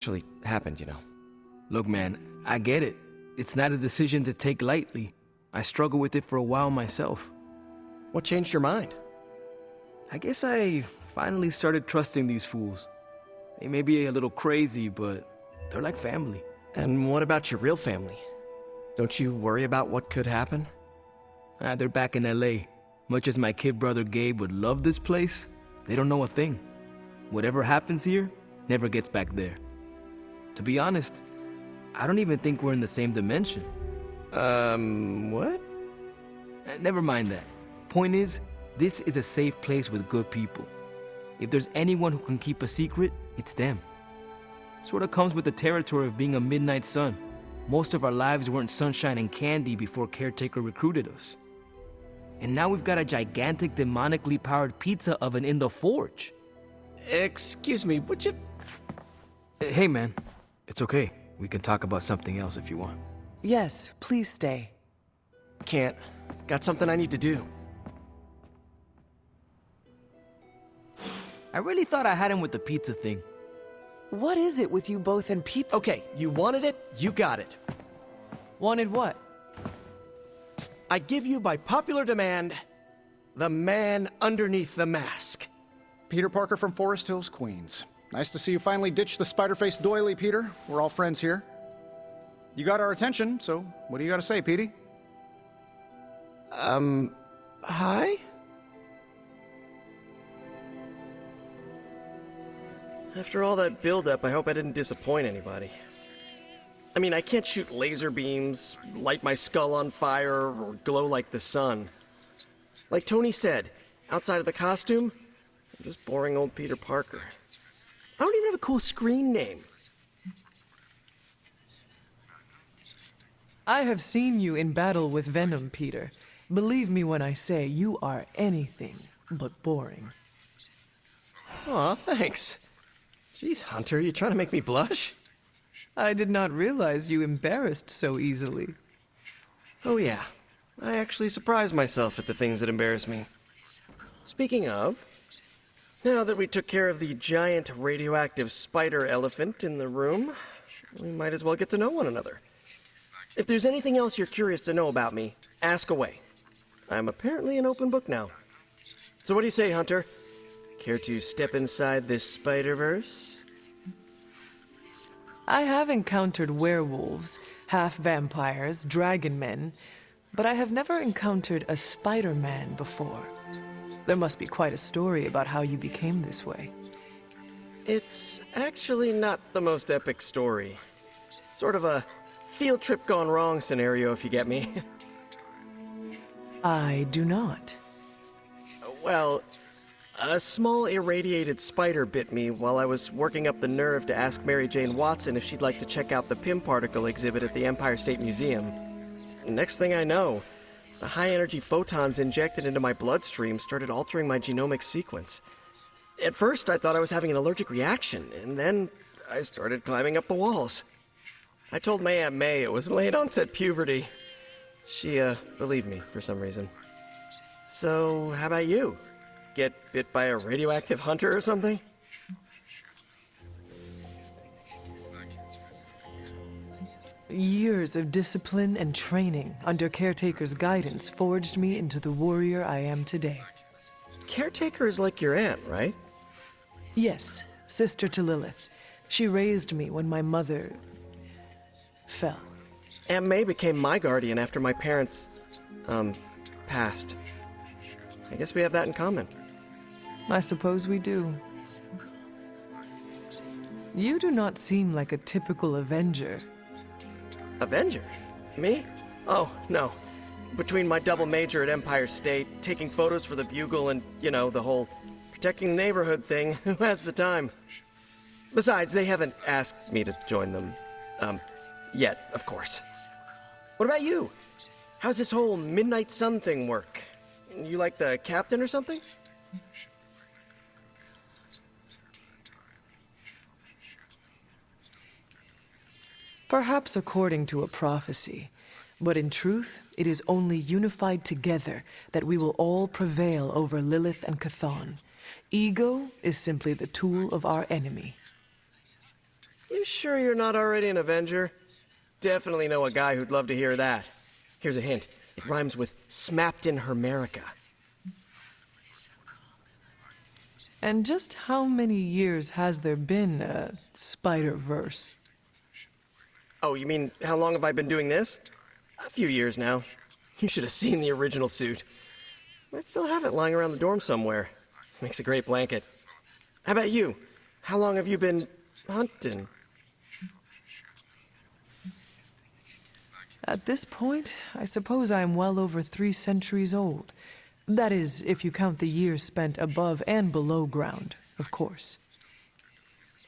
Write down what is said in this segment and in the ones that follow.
actually happened, you know. Look, man, I get it. It's not a decision to take lightly. I struggled with it for a while myself. What changed your mind? I guess I finally started trusting these fools. They may be a little crazy, but they're like family. And what about your real family? Don't you worry about what could happen? They're back in LA. Much as my kid brother Gabe would love this place, they don't know a thing. Whatever happens here never gets back there. To be honest, I don't even think we're in the same dimension. What? Never mind that. Point is, this is a safe place with good people. If there's anyone who can keep a secret, it's them. Sorta comes with the territory of being a Midnight Sun. Most of our lives weren't sunshine and candy before Caretaker recruited us. And now we've got a gigantic demonically powered pizza oven in the forge. Excuse me, would you... Hey man, it's okay. We can talk about something else if you want. Yes, please stay. Can't. Got something I need to do. I really thought I had him with the pizza thing. What is it with you both and pizza? Okay, you wanted it, you got it. Wanted what? I give you by popular demand, the man underneath the mask. Peter Parker from Forest Hills, Queens. Nice to see you finally ditch the spider-faced doily, Peter. We're all friends here. You got our attention, so what do you got to say, Petey? Hi? After all that build-up, I hope I didn't disappoint anybody. I mean, I can't shoot laser beams, light my skull on fire, or glow like the sun. Like Tony said, outside of the costume, I'm just boring old Peter Parker. I don't even have a cool screen name. I have seen you in battle with Venom, Peter. Believe me when I say you are anything but boring. Aw, thanks. Jeez, Hunter, you trying to make me blush? I did not realize you embarrassed so easily. Oh yeah, I actually surprise myself at the things that embarrass me. Speaking of, now that we took care of the giant radioactive spider elephant in the room, we might as well get to know one another. If there's anything else you're curious to know about me, ask away. I'm apparently an open book now. So what do you say, Hunter? Care to step inside this Spider-Verse? I have encountered werewolves, half-vampires, dragon men, but I have never encountered a Spider-Man before. There must be quite a story about how you became this way. It's actually not the most epic story. Sort of a field trip gone wrong scenario, if you get me. I do not. Well, a small irradiated spider bit me while I was working up the nerve to ask Mary Jane Watson if she'd like to check out the Pym particle exhibit at the Empire State Museum. Next thing I know, the high-energy photons injected into my bloodstream started altering my genomic sequence. At first, I thought I was having an allergic reaction, and then I started climbing up the walls. I told my Aunt May it was late-onset puberty. She, believed me for some reason. So, how about you? Get bit by a radioactive hunter or something? Years of discipline and training under Caretaker's guidance forged me into the warrior I am today. Caretaker is like your aunt, right? Yes, sister to Lilith. She raised me when my mother fell. Aunt May became my guardian after my parents, passed. I guess we have that in common. I suppose we do. You do not seem like a typical Avenger. Avenger? Me? Oh, no. Between my double major at Empire State, taking photos for the Bugle, and, you know, the whole protecting the neighborhood thing, who has the time? Besides, they haven't asked me to join them. Yet, of course. What about you? How's this whole Midnight Sun thing work? You like the captain or something? Perhaps according to a prophecy, but in truth, it is only unified together that we will all prevail over Lilith and Chthon. Ego is simply the tool of our enemy. You sure you're not already an Avenger? Definitely know a guy who'd love to hear that. Here's a hint. It rhymes with smapped in Hermerica. And just how many years has there been a Spider-Verse? Oh, you mean how long have I been doing this? A few years now. You should have seen the original suit. I'd still have it lying around the dorm somewhere. Makes a great blanket. How about you? How long have you been hunting? At this point, I suppose I am well over 3 centuries old. That is, if you count the years spent above and below ground, of course.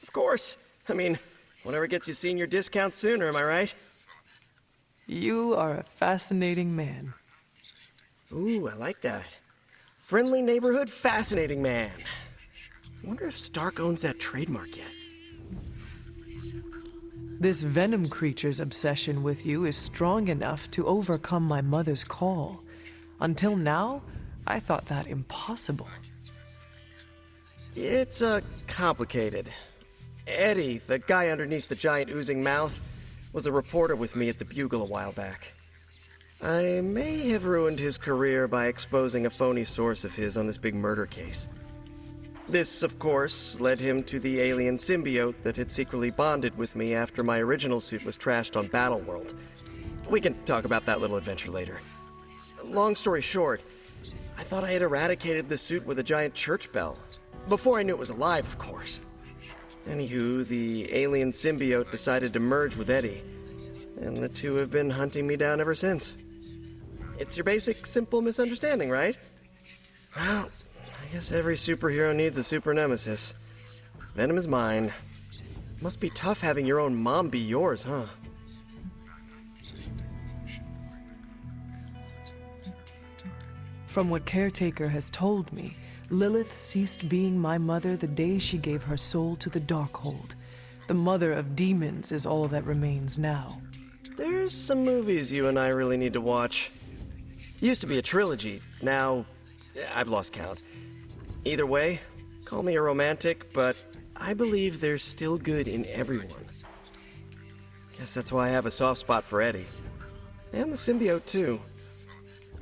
Of course. I mean, whatever gets you senior discount sooner, am I right? You are a fascinating man. Ooh, I like that. Friendly neighborhood, fascinating man. Wonder if Stark owns that trademark yet. This venom creature's obsession with you is strong enough to overcome my mother's call. Until now, I thought that impossible. It's, complicated. Eddie, the guy underneath the giant oozing mouth, was a reporter with me at the Bugle a while back. I may have ruined his career by exposing a phony source of his on this big murder case. This, of course, led him to the alien symbiote that had secretly bonded with me after my original suit was trashed on Battleworld. We can talk about that little adventure later. Long story short, I thought I had eradicated the suit with a giant church bell. Before I knew it was alive, of course. Anywho, the alien symbiote decided to merge with Eddie, and the two have been hunting me down ever since. It's your basic, simple misunderstanding, right? Well, I guess every superhero needs a super nemesis. Venom is mine. Must be tough having your own mom be yours, huh? From what Caretaker has told me, Lilith ceased being my mother the day she gave her soul to the Darkhold. The mother of demons is all that remains now. There's some movies you and I really need to watch. Used to be a trilogy. Now, I've lost count. Either way, call me a romantic, but I believe there's still good in everyone. Guess that's why I have a soft spot for Eddie. And the symbiote, too.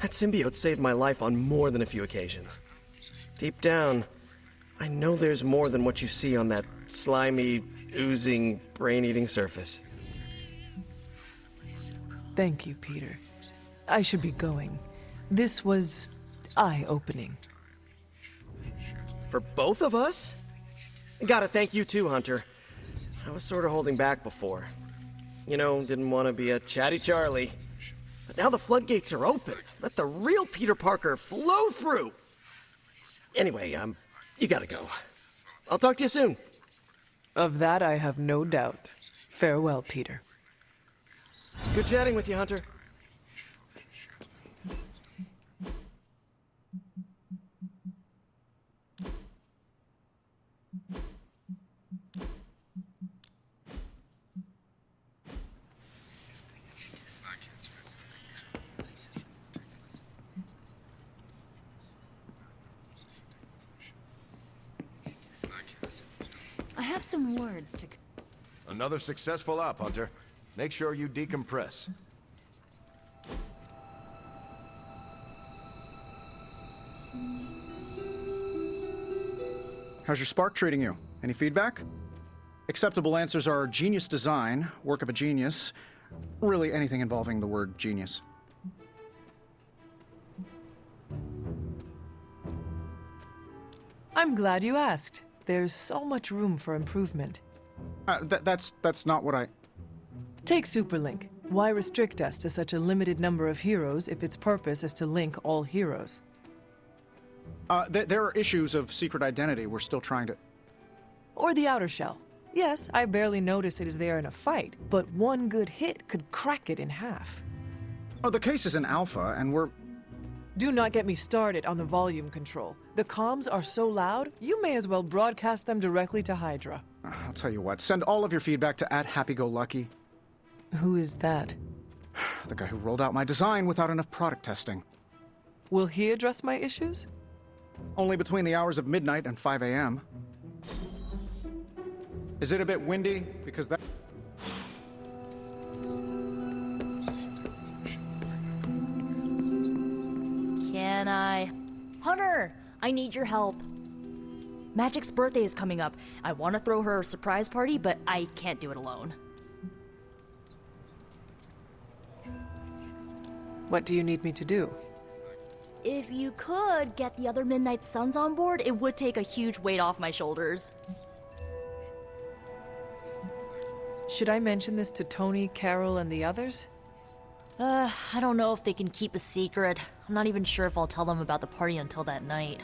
That symbiote saved my life on more than a few occasions. Deep down, I know there's more than what you see on that slimy, oozing, brain-eating surface. Thank you, Peter. I should be going. This was eye-opening. For both of us? Gotta thank you too, Hunter. I was sort of holding back before. You know, didn't want to be a chatty Charlie. But now the floodgates are open. Let the real Peter Parker flow through. Anyway, you gotta go. I'll talk to you soon. Of that I have no doubt. Farewell, Peter. Good chatting with you, Hunter. I have some words to... Another successful op, Hunter. Make sure you decompress. How's your spark treating you? Any feedback? Acceptable answers are genius design, work of a genius, really anything involving the word genius. I'm glad you asked. There's so much room for improvement. That's not what I... Take Superlink. Why restrict us to such a limited number of heroes if its purpose is to link all heroes? There are issues of secret identity we're still trying to... Or the Outer Shell. Yes, I barely notice it is there in a fight, but one good hit could crack it in half. Oh, the case is in Alpha, and we're... Do not get me started on the volume control. The comms are so loud, you may as well broadcast them directly to Hydra. I'll tell you what, send all of your feedback to @HappyGoLucky. Who is that? The guy who rolled out my design without enough product testing. Will he address my issues? Only between the hours of midnight and 5 a.m. Is it a bit windy? Because that... Can I? Hunter, I need your help. Magic's birthday is coming up. I want to throw her a surprise party, but I can't do it alone. What do you need me to do? If you could get the other Midnight Suns on board, it would take a huge weight off my shoulders. Should I mention this to Tony, Carol, and the others? I don't know if they can keep a secret. I'm not even sure if I'll tell them about the party until that night.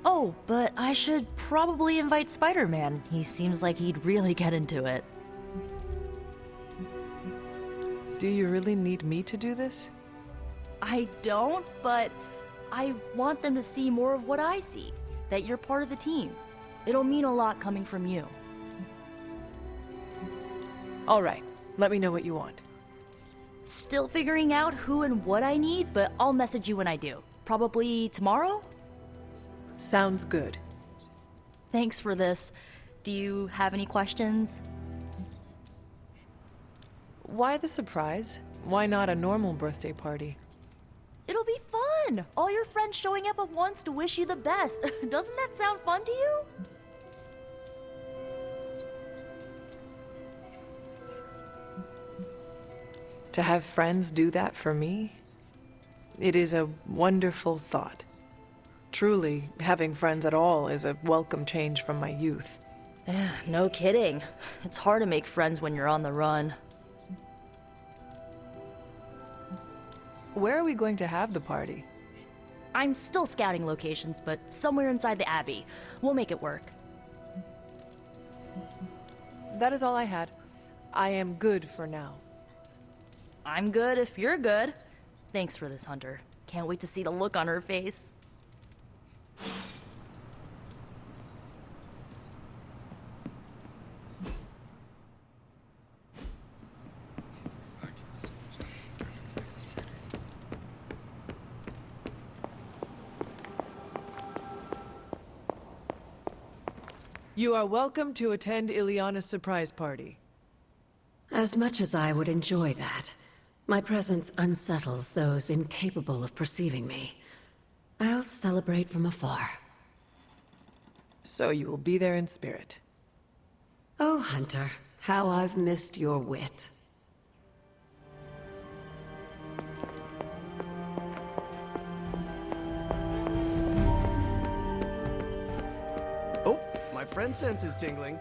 Oh, but I should probably invite Spider-Man. He seems like he'd really get into it. Do you really need me to do this? I don't, but I want them to see more of what I see. That you're part of the team. It'll mean a lot coming from you. All right, let me know what you want. Still figuring out who and what I need, but I'll message you when I do. Probably tomorrow? Sounds good. Thanks for this. Do you have any questions? Why the surprise? Why not a normal birthday party? It'll be fun! All your friends showing up at once to wish you the best. Doesn't that sound fun to you? To have friends do that for me? It is a wonderful thought. Truly, having friends at all is a welcome change from my youth. No kidding. It's hard to make friends when you're on the run. Where are we going to have the party? I'm still scouting locations, but somewhere inside the Abbey. We'll make it work. That is all I had. I am good for now. I'm good if you're good. Thanks for this, Hunter. Can't wait to see the look on her face. You are welcome to attend Ileana's surprise party. As much as I would enjoy that, my presence unsettles those incapable of perceiving me. I'll celebrate from afar. So you will be there in spirit. Oh, Hunter, how I've missed your wit. Oh, my friend sense is tingling.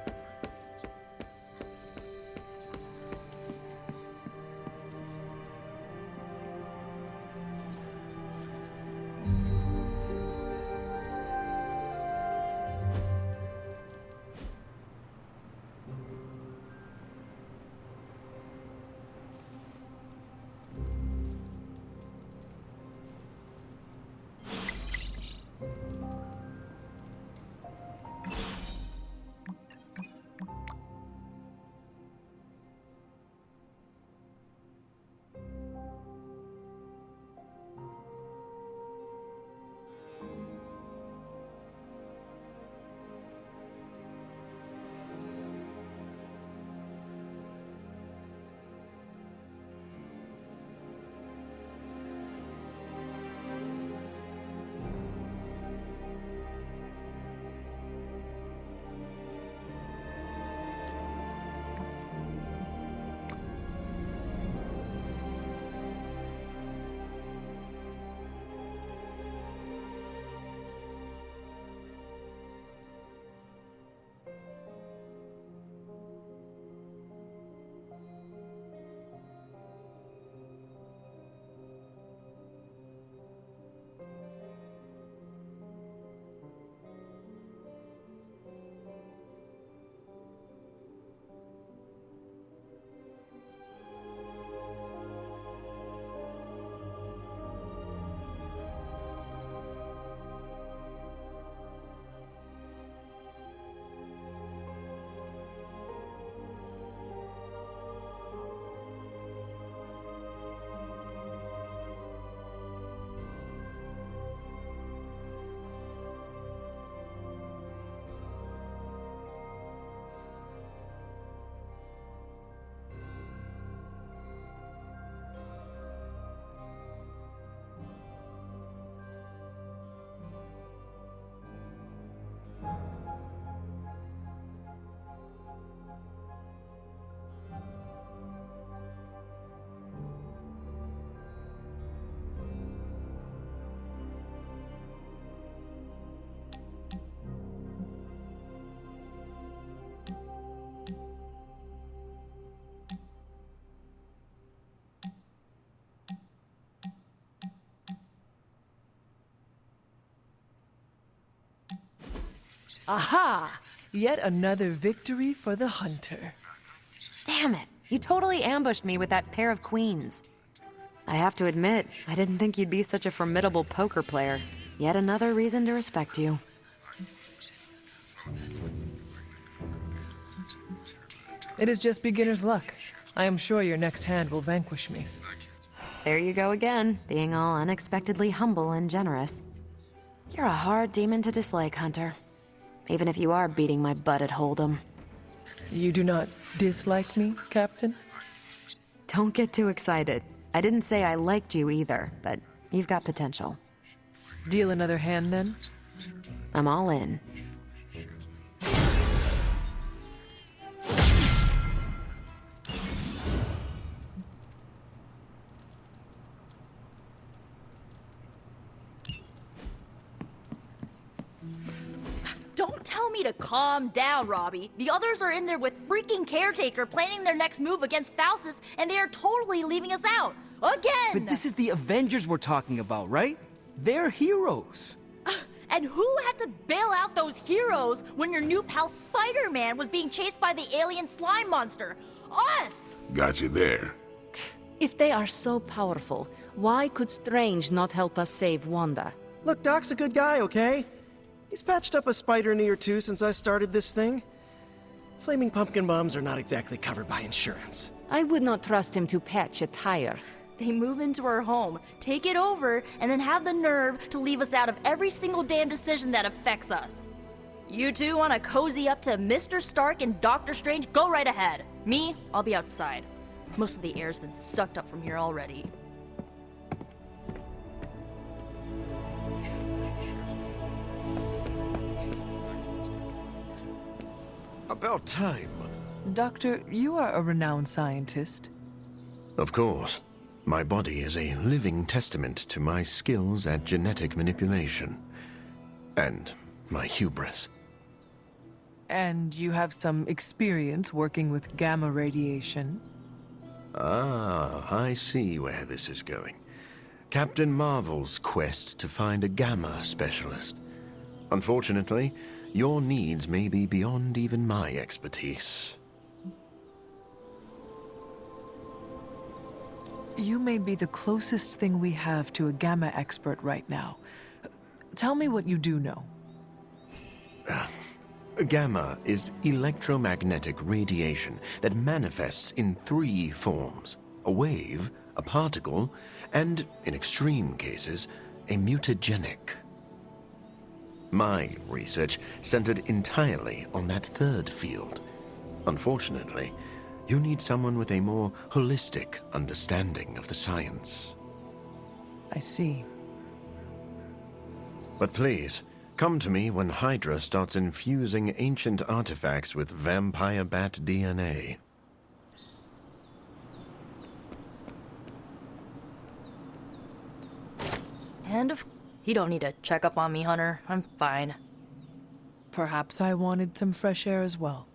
Aha! Yet another victory for the hunter. Damn it. You totally ambushed me with that pair of queens. I have to admit, I didn't think you'd be such a formidable poker player. Yet another reason to respect you. It is just beginner's luck. I am sure your next hand will vanquish me. There you go again, being all unexpectedly humble and generous. You're a hard demon to dislike, Hunter. Even if you are beating my butt at Hold'em. You do not dislike me, Captain? Don't get too excited. I didn't say I liked you either, but you've got potential. Deal another hand, then? I'm all in. Don't tell me to calm down, Robbie. The others are in there with freaking Caretaker planning their next move against Faustus, and they are totally leaving us out. Again! But this is the Avengers we're talking about, right? They're heroes. And who had to bail out those heroes when your new pal Spider-Man was being chased by the alien slime monster? Us! Got you there. If they are so powerful, why could Strange not help us save Wanda? Look, Doc's a good guy, okay? He's patched up a spider knee or two since I started this thing. Flaming pumpkin bombs are not exactly covered by insurance. I would not trust him to patch a tire. They move into our home, take it over, and then have the nerve to leave us out of every single damn decision that affects us. You two want to cozy up to Mr. Stark and Doctor Strange? Go right ahead. Me, I'll be outside. Most of the air's been sucked up from here already. About time. Doctor, you are a renowned scientist. Of course. My body is a living testament to my skills at genetic manipulation. And my hubris. And you have some experience working with gamma radiation. Ah, I see where this is going. Captain Marvel's quest to find a gamma specialist. Unfortunately, your needs may be beyond even my expertise. You may be the closest thing we have to a gamma expert right now. Tell me what you do know. Gamma is electromagnetic radiation that manifests in 3 forms: a wave, a particle, and, in extreme cases, a mutagenic. My research centered entirely on that 3rd field. Unfortunately, you need someone with a more holistic understanding of the science. I see. But please, come to me when Hydra starts infusing ancient artifacts with vampire bat DNA. And you don't need to check up on me, Hunter. I'm fine. Perhaps I wanted some fresh air as well.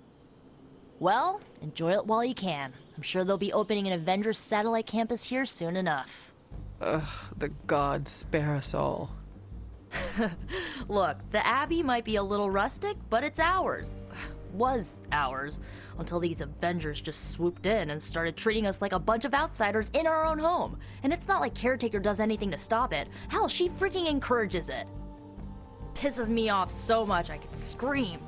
Well, enjoy it while you can. I'm sure they'll be opening an Avengers satellite campus here soon enough. Ugh, the gods spare us all. Look, the Abbey might be a little rustic, but it's ours. Was ours. Until these Avengers just swooped in and started treating us like a bunch of outsiders in our own home. And it's not like Caretaker does anything to stop it. Hell, she freaking encourages it. Pisses me off so much I could scream.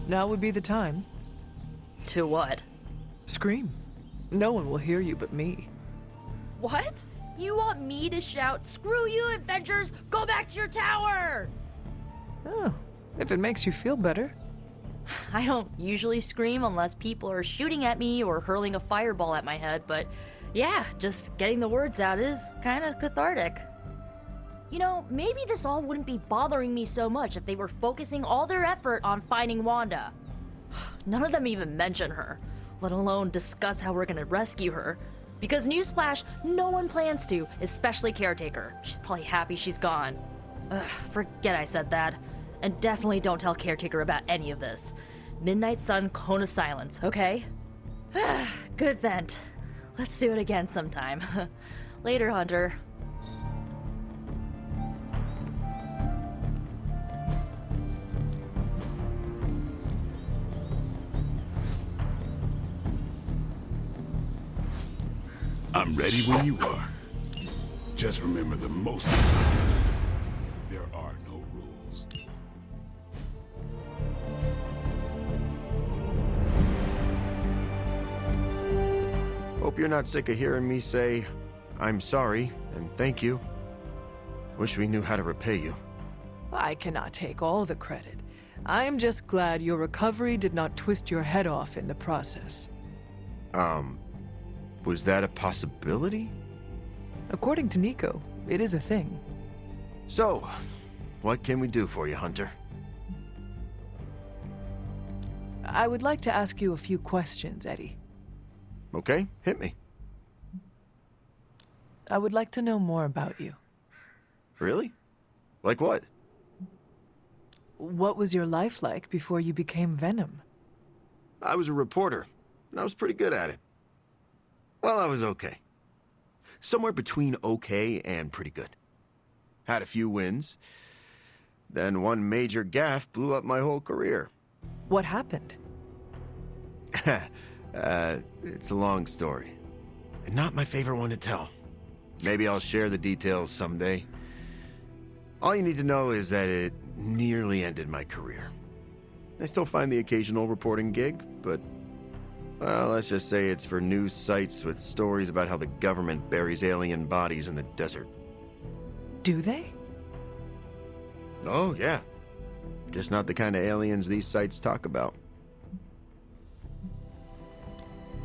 Now would be the time. To what? Scream. No one will hear you but me. What? You want me to shout, "Screw you, Avengers! Go back to your tower!" Oh, if it makes you feel better. I don't usually scream unless people are shooting at me or hurling a fireball at my head, but yeah, just getting the words out is kind of cathartic. You know, maybe this all wouldn't be bothering me so much if they were focusing all their effort on finding Wanda. None of them even mention her, let alone discuss how we're gonna rescue her. Because newsflash, no one plans to, especially Caretaker. She's probably happy she's gone. Forget I said that. And definitely don't tell Caretaker about any of this. Midnight Sun, Cone of Silence, okay? Good vent. Let's do it again sometime. Later, Hunter. I'm ready when you are. Just remember the most important. There are no rules. Hope you're not sick of hearing me say, I'm sorry and thank you. Wish we knew how to repay you. I cannot take all the credit. I am just glad your recovery did not twist your head off in the process. Was that a possibility? According to Nico, it is a thing. So, what can we do for you, Hunter? I would like to ask you a few questions, Eddie. Okay, hit me. I would like to know more about you. Really? Like what? What was your life like before you became Venom? I was a reporter, and I was pretty good at it. Well, I was okay. Somewhere between okay and pretty good. Had a few wins. Then one major gaffe blew up my whole career. What happened? It's a long story. And not my favorite one to tell. Maybe I'll share the details someday. All you need to know is that it nearly ended my career. I still find the occasional reporting gig, but, well, let's just say it's for news sites with stories about how the government buries alien bodies in the desert. Do they? Oh, yeah. Just not the kind of aliens these sites talk about.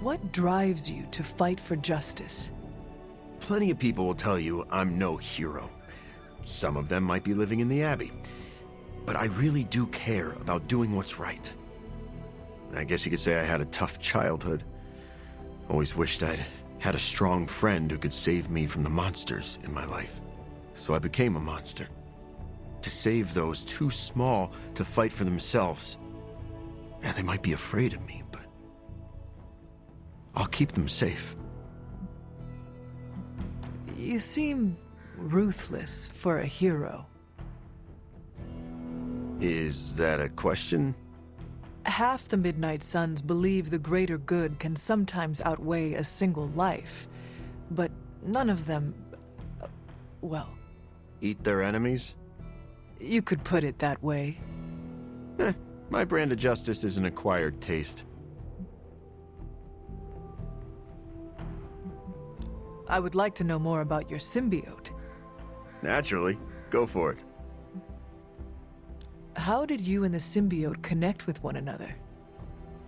What drives you to fight for justice? Plenty of people will tell you I'm no hero. Some of them might be living in the Abbey. But I really do care about doing what's right. I guess you could say I had a tough childhood. Always wished I'd had a strong friend who could save me from the monsters in my life. So I became a monster. To save those too small to fight for themselves. Yeah, they might be afraid of me, but I'll keep them safe. You seem ruthless for a hero. Is that a question? Half the Midnight Suns believe the greater good can sometimes outweigh a single life, but none of them, well... Eat their enemies? You could put it that way. My brand of justice is an acquired taste. I would like to know more about your symbiote. Naturally. Go for it. How did you and the symbiote connect with one another?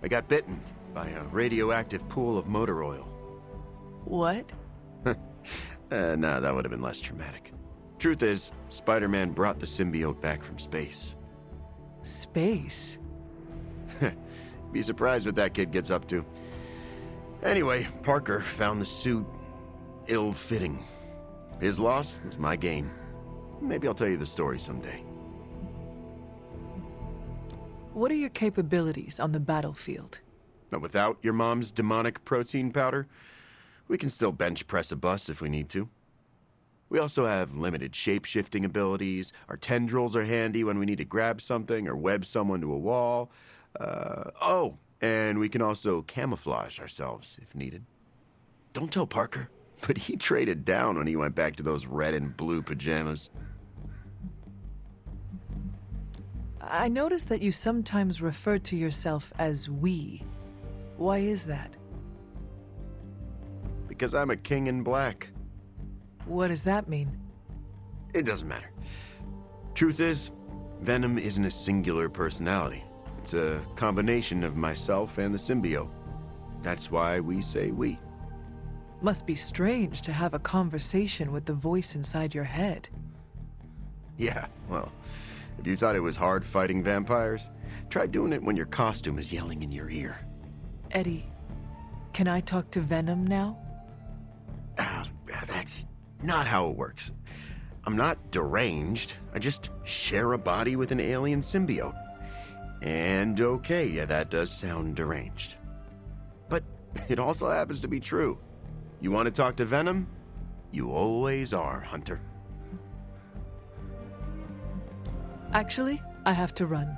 I got bitten by a radioactive pool of motor oil. What? Nah, that would have been less traumatic. Truth is, Spider-Man brought the symbiote back from space. Space? Be surprised what that kid gets up to. Anyway, Parker found the suit ill-fitting. His loss was my gain. Maybe I'll tell you the story someday. What are your capabilities on the battlefield? Now, without your mom's demonic protein powder, we can still bench press a bus if we need to. We also have limited shape-shifting abilities. Our tendrils are handy when we need to grab something or web someone to a wall. Oh, and we can also camouflage ourselves if needed. Don't tell Parker, but he traded down when he went back to those red and blue pajamas. I noticed that you sometimes refer to yourself as we. Why is that? Because I'm a king in black. What does that mean? It doesn't matter. Truth is, Venom isn't a singular personality. It's a combination of myself and the symbiote. That's why we say we. Must be strange to have a conversation with the voice inside your head. Yeah, well, if you thought it was hard fighting vampires, try doing it when your costume is yelling in your ear. Eddie, can I talk to Venom now? That's not how it works. I'm not deranged. I just share a body with an alien symbiote. And okay, yeah, that does sound deranged. But it also happens to be true. You want to talk to Venom? You always are, Hunter. Actually, I have to run.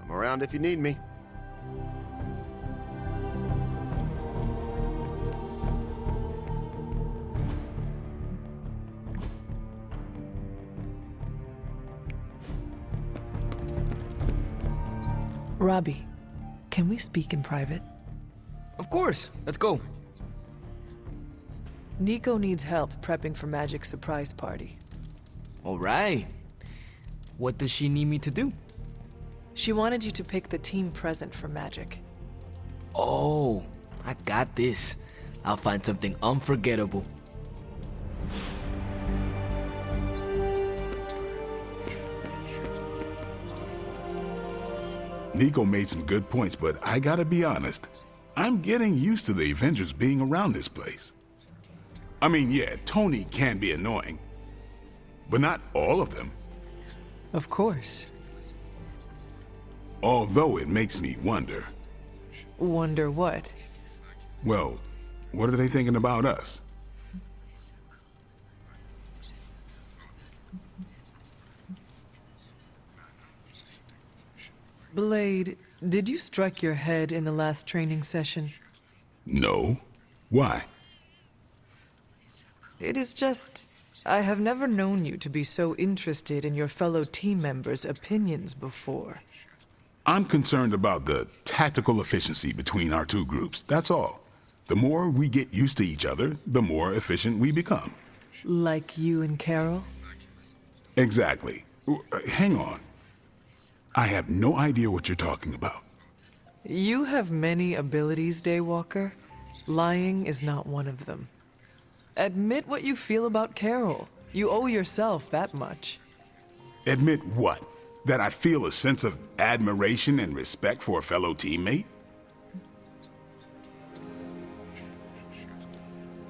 I'm around if you need me. Robbie, can we speak in private? Of course, let's go. Nico needs help prepping for Magic's surprise party. All right. What does she need me to do? She wanted you to pick the team present for Magic. Oh, I got this. I'll find something unforgettable. Nico made some good points, but I gotta be honest. I'm getting used to the Avengers being around this place. I mean, yeah, Tony can be annoying, but not all of them. Of course. Although it makes me wonder, Wonder what? well, what are they thinking about us? Blade, did you strike your head in the last training session? No. Why? It is just... I have never known you to be so interested in your fellow team members' opinions before. I'm concerned about the tactical efficiency between our two groups, that's all. The more we get used to each other, the more efficient we become. Like you and Carol? Exactly. Hang on. I have no idea what you're talking about. You have many abilities, Daywalker. Lying is not one of them. Admit what you feel about Carol. You owe yourself that much. Admit what? That I feel a sense of admiration and respect for a fellow teammate?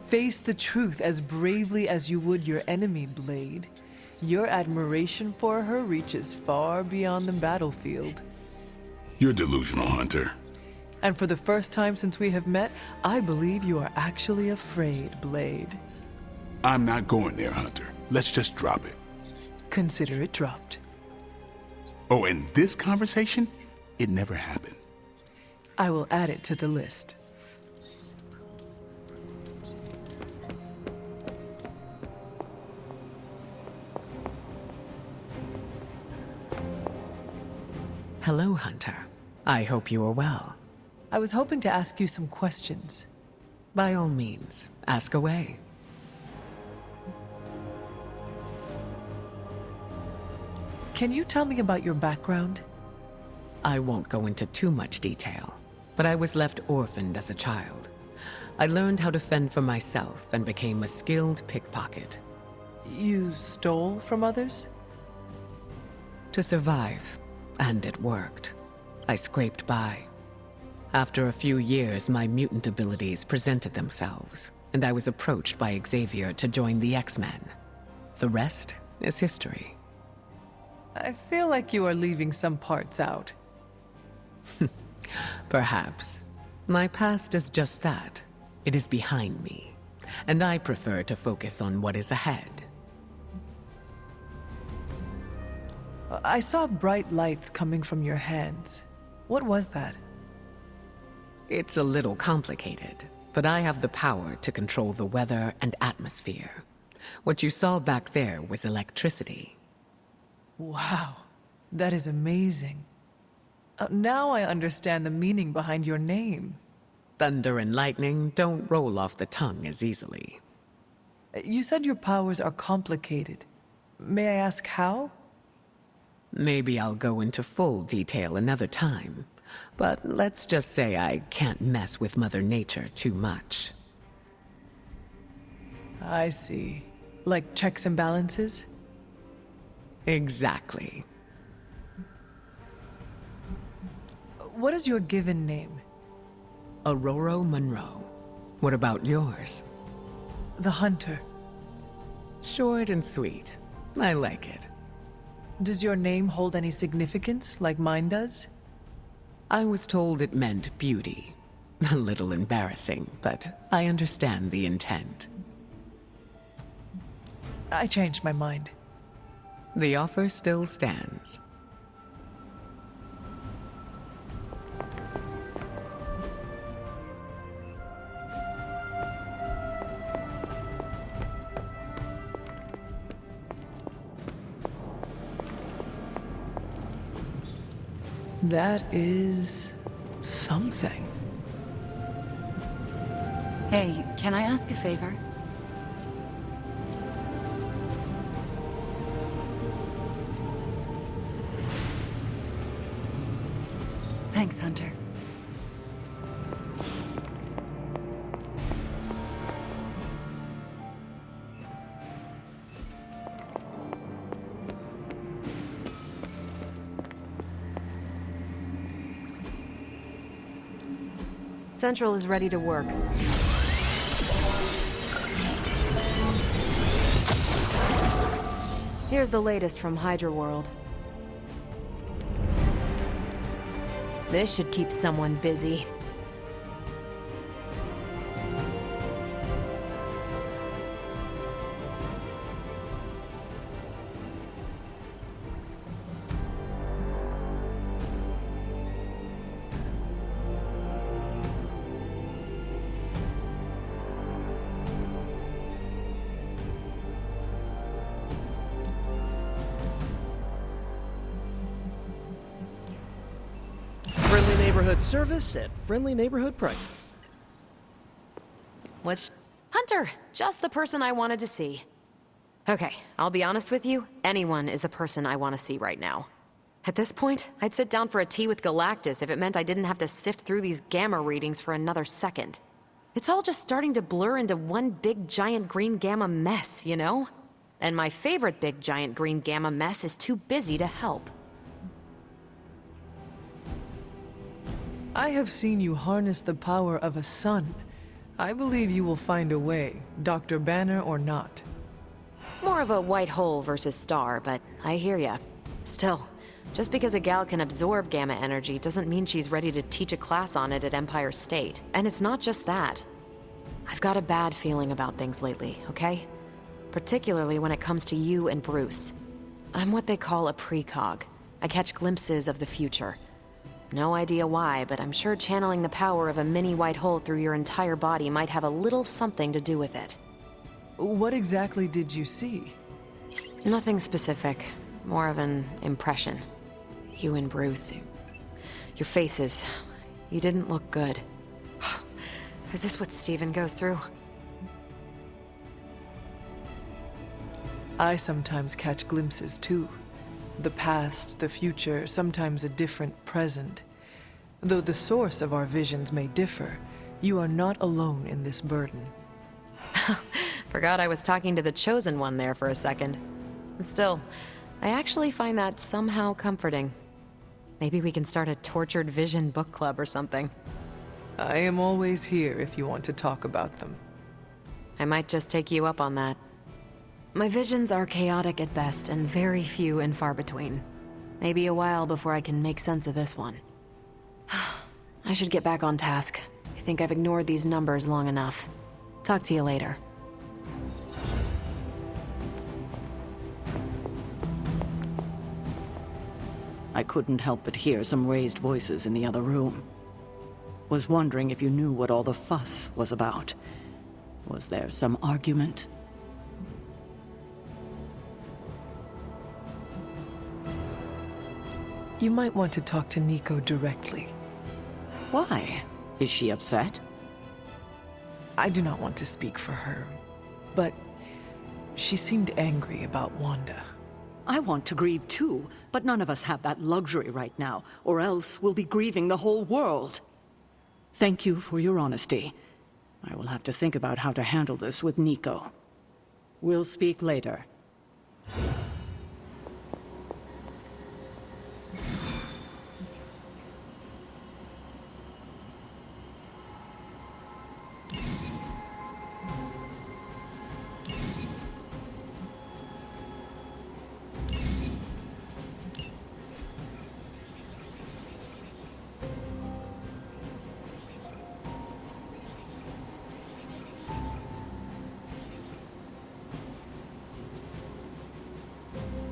Face the truth as bravely as you would your enemy, Blade. Your admiration for her reaches far beyond the battlefield. You're delusional, Hunter. And for the first time since we have met, I believe you are actually afraid, Blade. I'm not going there, Hunter. Let's just drop it. Consider it dropped. Oh, and this conversation? It never happened. I will add it to the list. Hello, Hunter. I hope you are well. I was hoping to ask you some questions. By all means, ask away. Can you tell me about your background? I won't go into too much detail, but I was left orphaned as a child. I learned how to fend for myself and became a skilled pickpocket. You stole from others? To survive, and it worked. I scraped by. After a few years, my mutant abilities presented themselves, and I was approached by Xavier to join the X-Men. The rest is history. I feel like you are leaving some parts out. Perhaps. My past is just that. It is behind me, and I prefer to focus on what is ahead. I saw bright lights coming from your hands. What was that? It's a little complicated, but I have the power to control the weather and atmosphere. What you saw back there was electricity. Wow, that is amazing. Now I understand the meaning behind your name. Thunder and lightning don't roll off the tongue as easily. You said your powers are complicated. May I ask how? Maybe I'll go into full detail another time, but let's just say I can't mess with Mother Nature too much. I see. Like checks and balances? Exactly. What is your given name? Aurora Monroe. What about yours? The Hunter. Short and sweet. I like it. Does your name hold any significance, like mine does? I was told it meant beauty. A little embarrassing, but I understand the intent. I changed my mind. The offer still stands. That is something. Hey, can I ask a favor? Thanks, Hunter. Central is ready to work. Here's the latest from Hydra World. This should keep someone busy. Friendly neighborhood service at friendly neighborhood prices. Which... Hunter! Just the person I wanted to see. Okay, I'll be honest with you, anyone is the person I want to see right now. At this point, I'd sit down for a tea with Galactus if it meant I didn't have to sift through these gamma readings for another second. It's all just starting to blur into one big giant green gamma mess, you know? And my favorite big giant green gamma mess is too busy to help. I have seen you harness the power of a sun. I believe you will find a way, Dr. Banner or not. More of a white hole versus star, but I hear ya. Still, just because a gal can absorb gamma energy doesn't mean she's ready to teach a class on it at Empire State. And it's not just that. I've got a bad feeling about things lately, okay? Particularly when it comes to you and Bruce. I'm what they call a precog. I catch glimpses of the future. No idea why, but I'm sure channeling the power of a mini white hole through your entire body might have a little something to do with it. What exactly did you see? Nothing specific. More of an impression. You and Bruce. Your faces. You didn't look good. Is this what Steven goes through? I sometimes catch glimpses too. The past, the future, sometimes a different present. Though the source of our visions may differ, you are not alone in this burden. Forgot I was talking to the Chosen One there for a second. Still, I actually find that somehow comforting. Maybe we can start a Tortured Vision book club or something. I am always here if you want to talk about them. I might just take you up on that. My visions are chaotic at best and very few and far between. Maybe a while before I can make sense of this one. I should get back on task. I think I've ignored these numbers long enough. Talk to you later. I couldn't help but hear some raised voices in the other room. Was wondering if you knew what all the fuss was about. Was there some argument? You might want to talk to Nico directly. Why? Is she upset? I do not want to speak for her, but she seemed angry about Wanda. I want to grieve too, but none of us have that luxury right now, or else we'll be grieving the whole world. Thank you for your honesty. I will have to think about how to handle this with Nico. We'll speak later.